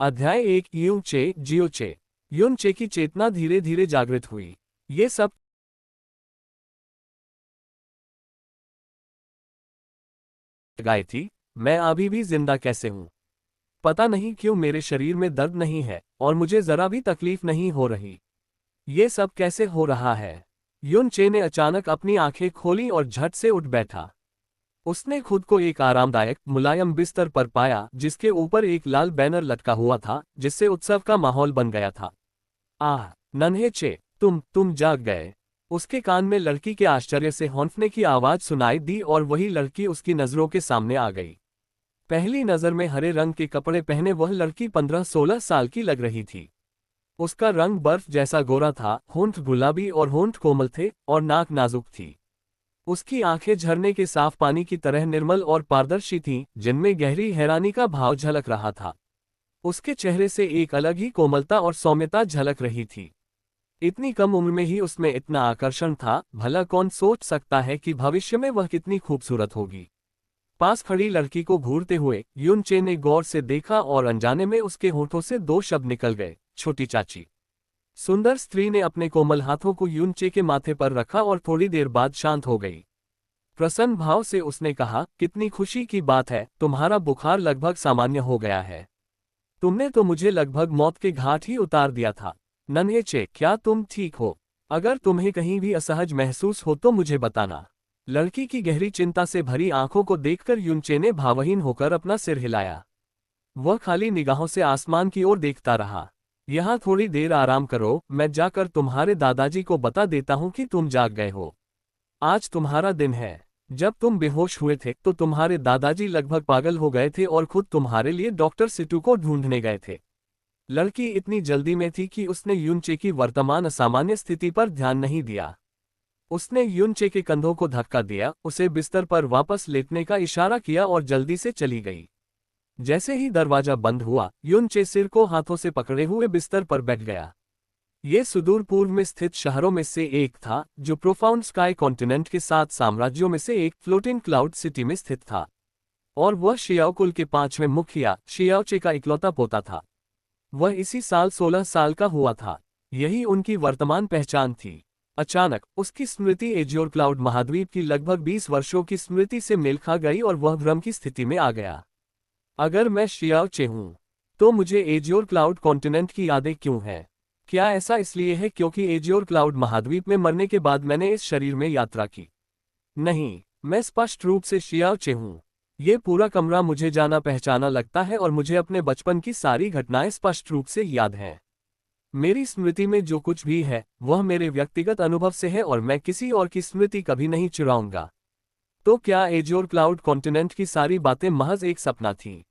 अध्याय 1 यूनचे जियोचे। यूनचे की चेतना धीरे धीरे जागृत हुई। ये सब गाय थी। मैं अभी भी जिंदा कैसे हूं? पता नहीं क्यों मेरे शरीर में दर्द नहीं है और मुझे जरा भी तकलीफ नहीं हो रही। ये सब कैसे हो रहा है? यूनचे ने अचानक अपनी आंखें खोली और झट से उठ बैठा। उसने खुद को एक आरामदायक मुलायम बिस्तर पर पाया जिसके ऊपर एक लाल बैनर लटका हुआ था, जिससे उत्सव का माहौल बन गया था। आह, नन्हे चे, तुम जाग गए। उसके कान में लड़की के आश्चर्य से हौंफने की आवाज सुनाई दी और वही लड़की उसकी नजरों के सामने आ गई। पहली नजर में हरे रंग के कपड़े पहने वह लड़की 15-16 साल की लग रही थी। उसका रंग बर्फ जैसा गोरा था, होंठ गुलाबी और होंठ कोमल थे और नाक नाजुक थी। उसकी आंखें झरने के साफ पानी की तरह निर्मल और पारदर्शी थीं, जिनमें गहरी हैरानी का भाव झलक रहा था। उसके चेहरे से एक अलग ही कोमलता और सौम्यता झलक रही थी। इतनी कम उम्र में ही उसमें इतना आकर्षण था, भला कौन सोच सकता है कि भविष्य में वह कितनी खूबसूरत होगी। पास खड़ी लड़की को घूरते हुए यूनचे ने गौर से देखा और अनजाने में उसके होठों से दो शब्द निकल गए, छोटी चाची। सुंदर स्त्री ने अपने कोमल हाथों को यूनचे के माथे पर रखा और थोड़ी देर बाद शांत हो गई। प्रसन्न भाव से उसने कहा, कितनी खुशी की बात है, तुम्हारा बुखार लगभग सामान्य हो गया है। तुमने तो मुझे लगभग मौत के घाट ही उतार दिया था। नन्हे चे, क्या तुम ठीक हो? अगर तुम्हें कहीं भी असहज महसूस हो तो मुझे बताना। लड़की की गहरी चिंता से भरी आंखों को देखकर यूनचे ने भावहीन होकर अपना सिर हिलाया। वह खाली निगाहों से आसमान की ओर देखता रहा। यहाँ थोड़ी देर आराम करो, मैं जाकर तुम्हारे दादाजी को बता देता हूँ कि तुम जाग गए हो। आज तुम्हारा दिन है। जब तुम बेहोश हुए थे तो तुम्हारे दादाजी लगभग पागल हो गए थे और खुद तुम्हारे लिए डॉक्टर सिटू को ढूंढने गए थे। लड़की इतनी जल्दी में थी कि उसने यूनचे की वर्तमान असामान्य स्थिति पर ध्यान नहीं दिया। उसने यूनचे के कंधों को धक्का दिया, उसे बिस्तर पर वापस लेटने का इशारा किया और जल्दी से चली गई। जैसे ही दरवाजा बंद हुआ, यूनचे सिर को हाथों से पकड़े हुए बिस्तर पर बैठ गया। ये सुदूर पूर्व में स्थित शहरों में से एक था, जो प्रोफाउंड स्काई कॉन्टिनेंट के 7 साम्राज्यों में से एक फ्लोटिंग क्लाउड सिटी में स्थित था। और वह शियाओ कुल के 5वें मुखिया शियाओचे का इकलौता पोता था। वह इसी साल 16 साल का हुआ था। यही उनकी वर्तमान पहचान थी। अचानक उसकी स्मृति एजियोर क्लाउड महाद्वीप की लगभग 20 वर्षों की स्मृति से मेल खा गई और वह भ्रम की स्थिति में आ गया। अगर मैं शियाओचे हूं, तो मुझे एजियोर क्लाउड कॉन्टिनेंट की यादें क्यों हैं? क्या ऐसा इसलिए है क्योंकि एजियोर क्लाउड महाद्वीप में मरने के बाद मैंने इस शरीर में यात्रा की? नहीं, मैं स्पष्ट रूप से शियाओचे हूं। ये पूरा कमरा मुझे जाना पहचाना लगता है और मुझे अपने बचपन की सारी घटनाएं स्पष्ट रूप से याद हैं। मेरी स्मृति में जो कुछ भी है वह मेरे व्यक्तिगत अनुभव से है और मैं किसी और की स्मृति कभी नहीं चुराऊंगा। तो क्या एजियोर क्लाउड कॉन्टिनेंट की सारी बातें महज एक सपना थीं?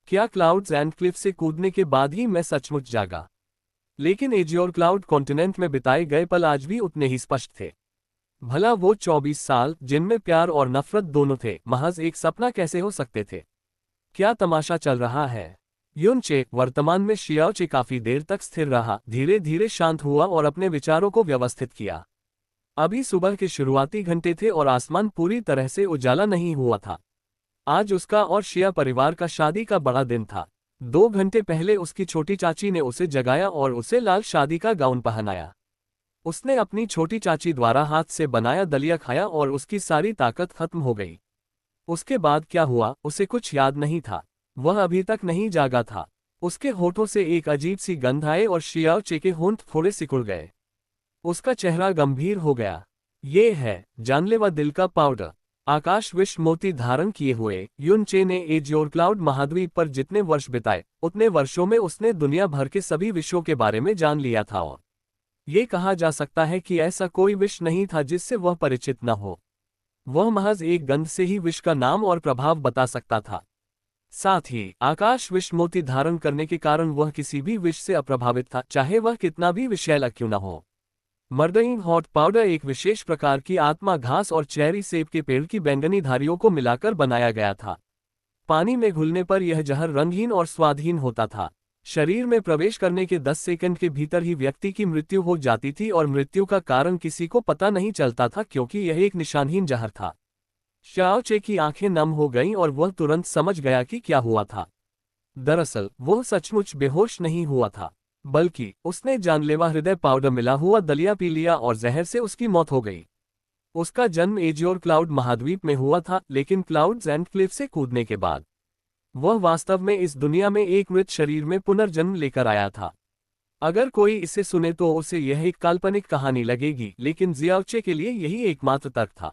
क्या क्लाउड्स एंड क्लिफ से कूदने के बाद ही मैं सचमुच जागा? लेकिन एजियोर क्लाउड कॉन्टिनेंट में बिताए गए पल आज भी उतने ही स्पष्ट थे। भला वो 24 साल जिनमें प्यार और नफरत दोनों थे, महज एक सपना कैसे हो सकते थे? क्या तमाशा चल रहा है? यूनचे वर्तमान में शियाओचे काफी देर तक स्थिर रहा, धीरे धीरे शांत हुआ और अपने विचारों को व्यवस्थित किया। अभी सुबह के शुरुआती घंटे थे और आसमान पूरी तरह से उजाला नहीं हुआ था। आज उसका और शिया परिवार का शादी का बड़ा दिन था। 2 घंटे पहले उसकी छोटी चाची ने उसे जगाया और उसे लाल शादी का गाउन पहनाया। उसने अपनी छोटी चाची द्वारा हाथ से बनाया दलिया खाया और उसकी सारी ताकत खत्म हो गई। उसके बाद क्या हुआ उसे कुछ याद नहीं था। वह अभी तक नहीं जागा था। उसके होठों से एक अजीब सी गंध आई और शियाओचे के होंठ थोड़े सिकुड़ गए। उसका चेहरा गंभीर हो गया। ये है जानलेवा दिल का पाउडर। आकाश विष मोती धारण किए हुए यूनचे ने एजियोर क्लाउड महाद्वीप पर जितने वर्ष बिताए, उतने वर्षों में उसने दुनिया भर के सभी विषयों के बारे में जान लिया था और ये कहा जा सकता है कि ऐसा कोई विष नहीं था जिससे वह परिचित न हो। वह महज एक गंध से ही विष का नाम और प्रभाव बता सकता था। साथ ही आकाश विष मोती धारण करने के कारण वह किसी भी विष से अप्रभावित था, चाहे वह कितना भी विषैला क्यों न हो। मर्दइन हॉट पाउडर एक विशेष प्रकार की आत्मा घास और चेरी सेब के पेड़ की बैंगनी धारियों को मिलाकर बनाया गया था। पानी में घुलने पर यह जहर रंगहीन और स्वादहीन होता था। शरीर में प्रवेश करने के 10 सेकंड के भीतर ही व्यक्ति की मृत्यु हो जाती थी और मृत्यु का कारण किसी को पता नहीं चलता था क्योंकि यह एक निशानहीन जहर था। शियाओचे की आंखें नम हो गईं और वह तुरंत समझ गया कि क्या हुआ था। दरअसल वो सचमुच बेहोश नहीं हुआ था, बल्कि उसने जानलेवा हृदय पाउडर मिला हुआ दलिया पी लिया और जहर से उसकी मौत हो गई। उसका जन्म एजियोर क्लाउड महाद्वीप में हुआ था, लेकिन क्लाउड्स एंड क्लिफ से कूदने के बाद वह वास्तव में इस दुनिया में एक मृत शरीर में पुनर्जन्म लेकर आया था। अगर कोई इसे सुने तो उसे यह एक काल्पनिक कहानी लगेगी, लेकिन जियाओचे के लिए यही एकमात्र तर्क था।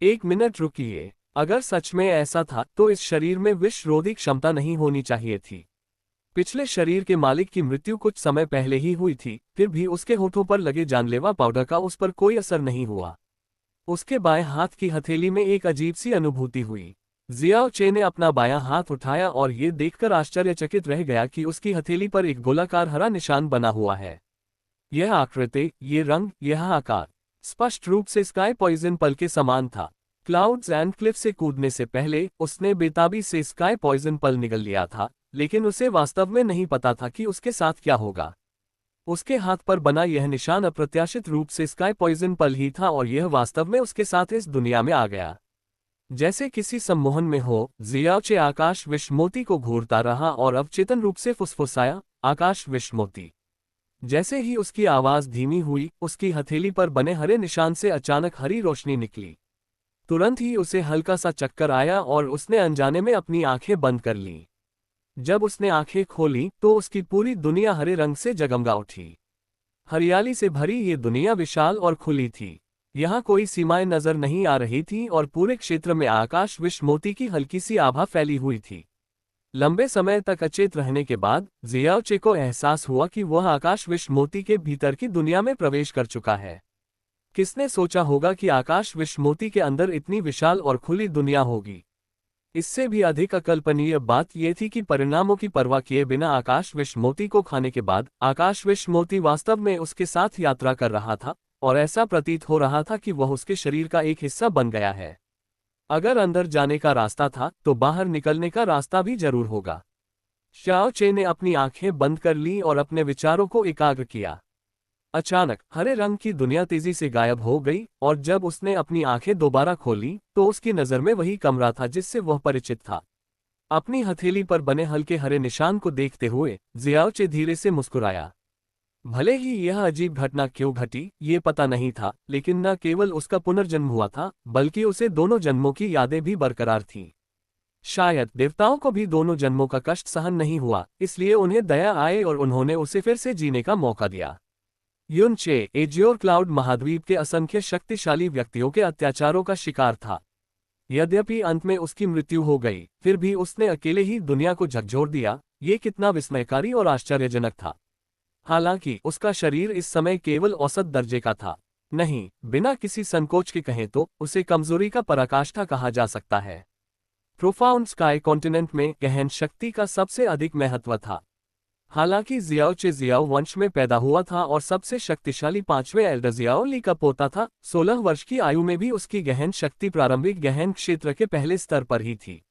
एक मिनट रुकिए, अगर सच में ऐसा था तो इस शरीर में विषरोधी क्षमता नहीं होनी चाहिए थी। पिछले शरीर के मालिक की मृत्यु कुछ समय पहले ही हुई थी, फिर भी उसके होठों पर लगे जानलेवा पाउडर का उस पर कोई असर नहीं हुआ। उसके बाएं हाथ की हथेली में एक अजीब सी अनुभूति हुई। जियाओचे ने अपना बायां हाथ उठाया और ये देखकर आश्चर्यचकित रह गया कि उसकी हथेली पर एक गोलाकार हरा निशान बना हुआ है। यह आकृति, ये रंग, यह आकार स्पष्ट रूप से स्काई पॉइजन पल के समान था। क्लाउड्स एंड क्लिफ से कूदने से पहले उसने बेताबी से स्काई पॉइजन पल निगल लिया था, लेकिन उसे वास्तव में नहीं पता था कि उसके साथ क्या होगा। उसके हाथ पर बना यह निशान अप्रत्याशित रूप से स्काई पॉइजन पल ही था और यह वास्तव में उसके साथ इस दुनिया में आ गया। जैसे किसी सम्मोहन में हो, जियाओचे आकाश विषमोती को घूरता रहा और अवचेतन रूप से फुसफुसाया, आकाश विषमोती। जैसे ही उसकी आवाज धीमी हुई, उसकी हथेली पर बने हरे निशान से अचानक हरी रोशनी निकली। तुरंत ही उसे हल्का सा चक्कर आया और उसने अनजाने में अपनी आंखें बंद कर लीं। जब उसने आंखें खोलीं तो उसकी पूरी दुनिया हरे रंग से जगमगा उठी। हरियाली से भरी ये दुनिया विशाल और खुली थी। यहाँ कोई सीमाएं नजर नहीं आ रही थीं और पूरे क्षेत्र में आकाश विषमोती की हल्की सी आभा फैली हुई थी। लंबे समय तक अचेत रहने के बाद जियाओचे को एहसास हुआ कि वह आकाश विषमोती के भीतर की दुनिया में प्रवेश कर चुका है। किसने सोचा होगा कि आकाश विषमोती के अंदर इतनी विशाल और खुली दुनिया होगी। इससे भी अधिक अकल्पनीय बात यह थी कि परिणामों की परवाह किए बिना आकाश विषमोती को खाने के बाद आकाश विषमोती वास्तव में उसके साथ यात्रा कर रहा था और ऐसा प्रतीत हो रहा था कि वह उसके शरीर का एक हिस्सा बन गया है। अगर अंदर जाने का रास्ता था तो बाहर निकलने का रास्ता भी जरूर होगा। जियाओचे ने अपनी आंखें बंद कर लीं और अपने विचारों को एकाग्र किया। अचानक हरे रंग की दुनिया तेजी से गायब हो गई और जब उसने अपनी आंखें दोबारा खोली तो उसकी नजर में वही कमरा था जिससे वह परिचित था। अपनी हथेली पर बने हल्के हरे निशान को देखते हुए जियाओचे धीरे से मुस्कुराया। भले ही यह अजीब घटना क्यों घटी ये पता नहीं था, लेकिन न केवल उसका पुनर्जन्म हुआ था बल्कि उसे दोनों जन्मों की यादें भी बरकरार थीं। शायद देवताओं को भी दोनों जन्मों का कष्ट सहन नहीं हुआ, इसलिए उन्हें दया आए और उन्होंने उसे फिर से जीने का मौका दिया। युनचे एजियोर क्लाउड महाद्वीप के असंख्य शक्तिशाली व्यक्तियों के अत्याचारों का शिकार था। यद्यपि अंत में उसकी मृत्यु हो गई, फिर भी उसने अकेले ही दुनिया को झकझोर दिया। ये कितना विस्मयकारी और आश्चर्यजनक था। हालांकि उसका शरीर इस समय केवल औसत दर्जे का था। नहीं, बिना किसी संकोच के कहें तो उसे कमजोरी का पराकाष्ठा कहा जा सकता है। प्रोफाउंड स्काई कॉन्टिनेंट में गहन शक्ति का सबसे अधिक महत्व था। हालांकि जियाओचे जियाओ वंश में पैदा हुआ था और सबसे शक्तिशाली पांचवें एल्डर जियाओ ली का पोता था, 16 वर्ष की आयु में भी उसकी गहन शक्ति प्रारंभिक गहन क्षेत्र के पहले स्तर पर ही थी।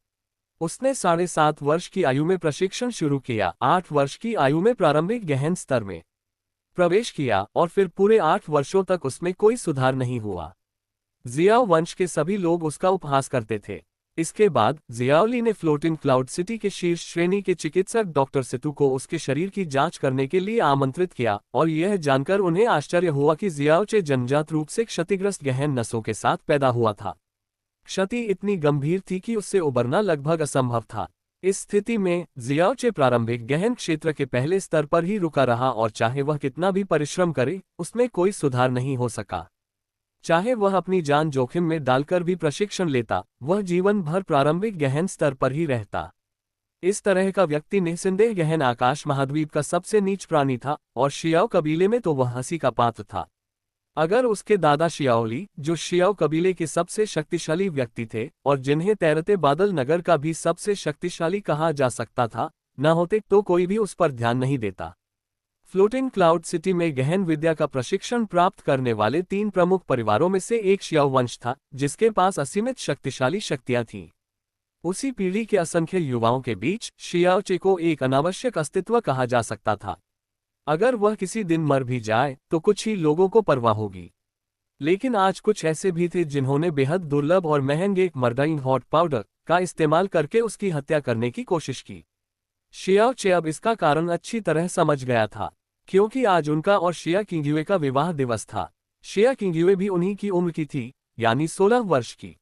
उसने 7.5 वर्ष की आयु में प्रशिक्षण शुरू किया, 8 वर्ष की आयु में प्रारंभिक गहन स्तर में प्रवेश किया और फिर पूरे 8 वर्षों तक उसमें कोई सुधार नहीं हुआ। जियाओ वंश के सभी लोग उसका उपहास करते थे। इसके बाद जियाओली ने फ्लोटिंग क्लाउड सिटी के शीर्ष श्रेणी के चिकित्सक डॉक्टर सेतु को उसके शरीर की जांच करने के लिए आमंत्रित किया और यह जानकर उन्हें आश्चर्य हुआ कि जियाओचे जन्मजात रूप से क्षतिग्रस्त गहन नसों के साथ पैदा हुआ था। क्षति इतनी गंभीर थी कि उससे उबरना लगभग असंभव था। इस स्थिति में जियाओचे प्रारंभिक गहन क्षेत्र के पहले स्तर पर ही रुका रहा और चाहे वह कितना भी परिश्रम करे, उसमें कोई सुधार नहीं हो सका। चाहे वह अपनी जान जोखिम में डालकर भी प्रशिक्षण लेता, वह जीवन भर प्रारंभिक गहन स्तर पर ही रहता। इस तरह का व्यक्ति निस्संदेह गहन आकाश महाद्वीप का सबसे नीच प्राणी था और शियाओ कबीले में तो वह हंसी का पात्र था। अगर उसके दादा शियाओली, जो शियाओ कबीले के सबसे शक्तिशाली व्यक्ति थे और जिन्हें तैरते बादल नगर का भी सबसे शक्तिशाली कहा जा सकता था, न होते तो कोई भी उस पर ध्यान नहीं देता। फ्लोटिंग क्लाउड सिटी में गहन विद्या का प्रशिक्षण प्राप्त करने वाले 3 प्रमुख परिवारों में से एक शियाओ वंश था, जिसके पास असीमित शक्तिशाली शक्तियां थीं। उसी पीढ़ी के असंख्य युवाओं के बीच शियाओचे को एक अनावश्यक अस्तित्व कहा जा सकता था। अगर वह किसी दिन मर भी जाए तो कुछ ही लोगों को परवाह होगी। लेकिन आज कुछ ऐसे भी थे जिन्होंने बेहद दुर्लभ और महंगे मर्डाइन हॉट पाउडर का इस्तेमाल करके उसकी हत्या करने की कोशिश की। शियाओ चे अब इसका कारण अच्छी तरह समझ गया था, क्योंकि आज उनका और शिया किंगयुए का विवाह दिवस था। शिया किंगयुए भी उन्हीं की उम्र की थी, यानी 16 वर्ष की।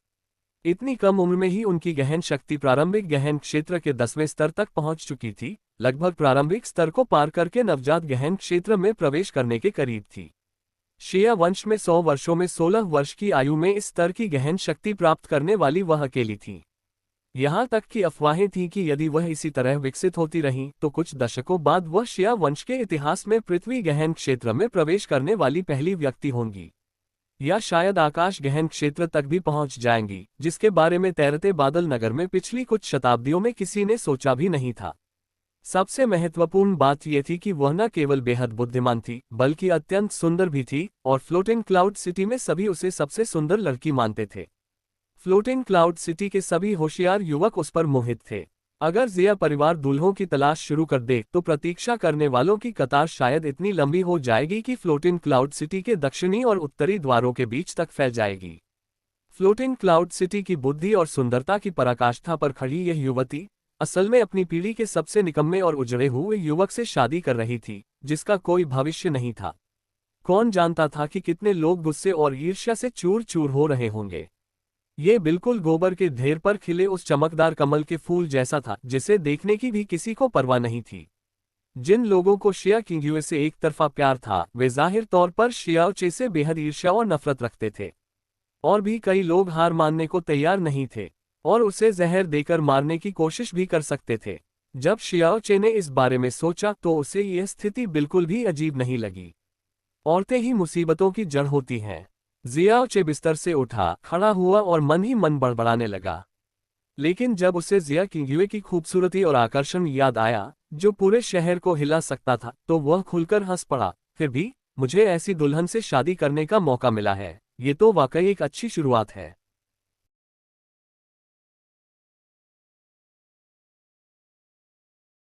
इतनी कम उम्र में ही उनकी गहन शक्ति प्रारंभिक गहन क्षेत्र के 10वें स्तर तक पहुंच चुकी थी, लगभग प्रारंभिक स्तर को पार करके नवजात गहन क्षेत्र में प्रवेश करने के करीब थी। शिया वंश में 100 वर्षों में 16 वर्ष की आयु में इस स्तर की गहन शक्ति प्राप्त करने वाली वह अकेली थी। यहाँ तक कि अफवाहें थीं कि यदि वह इसी तरह विकसित होती रहीं तो कुछ दशकों बाद वह शिया वंश के इतिहास में पृथ्वी गहन क्षेत्र में प्रवेश करने वाली पहली व्यक्ति होंगी, या शायद आकाश गहन क्षेत्र तक भी पहुंच जाएंगी, जिसके बारे में तैरते बादल नगर में पिछली कुछ शताब्दियों में किसी ने सोचा भी नहीं था। सबसे महत्वपूर्ण बात यह थी कि वह न केवल बेहद बुद्धिमान थी, बल्कि अत्यंत सुंदर भी थी, और फ्लोटिंग क्लाउड सिटी में सभी उसे सबसे सुंदर लड़की मानते थे। फ्लोटिंग क्लाउड सिटी के सभी होशियार युवक उस पर मोहित थे। अगर जिया परिवार दूल्हों की तलाश शुरू कर दे तो प्रतीक्षा करने वालों की कतार शायद इतनी लंबी हो जाएगी कि फ्लोटिंग क्लाउड सिटी के दक्षिणी और उत्तरी द्वारों के बीच तक फैल जाएगी। फ्लोटिंग क्लाउड सिटी की बुद्धि और सुंदरता की पराकाष्ठा पर खड़ी यह युवती असल में अपनी पीढ़ी के सबसे निकम्मे और उजड़े हुए युवक से शादी कर रही थी, जिसका कोई भविष्य नहीं था। कौन जानता था कि कितने लोग गुस्से और ईर्ष्या से चूर चूर हो रहे होंगे। ये बिल्कुल गोबर के ढेर पर खिले उस चमकदार कमल के फूल जैसा था, जिसे देखने की भी किसी को परवाह नहीं थी। जिन लोगों को शिया किंगयुए से एक तरफा प्यार था, वे जाहिर तौर पर शियाओ चे से बेहद ईर्ष्या और नफरत रखते थे। और भी कई लोग हार मानने को तैयार नहीं थे, और उसे जहर देकर मारने की कोशिश भी कर सकते थे। जब शियाओ चे ने इस बारे में सोचा तो उसे यह स्थिति बिल्कुल भी अजीब नहीं लगी। औरतें ही मुसीबतों की जड़ होती हैं। जियाओ चे बिस्तर से उठा, खड़ा हुआ और मन ही मन बड़बड़ाने लगा। लेकिन जब उसे जिया किंगयुए की खूबसूरती और आकर्षण याद आया, जो पूरे शहर को हिला सकता था, तो वह खुलकर हंस पड़ा। फिर भी मुझे ऐसी दुल्हन से शादी करने का मौका मिला है, ये तो वाकई एक अच्छी शुरुआत है।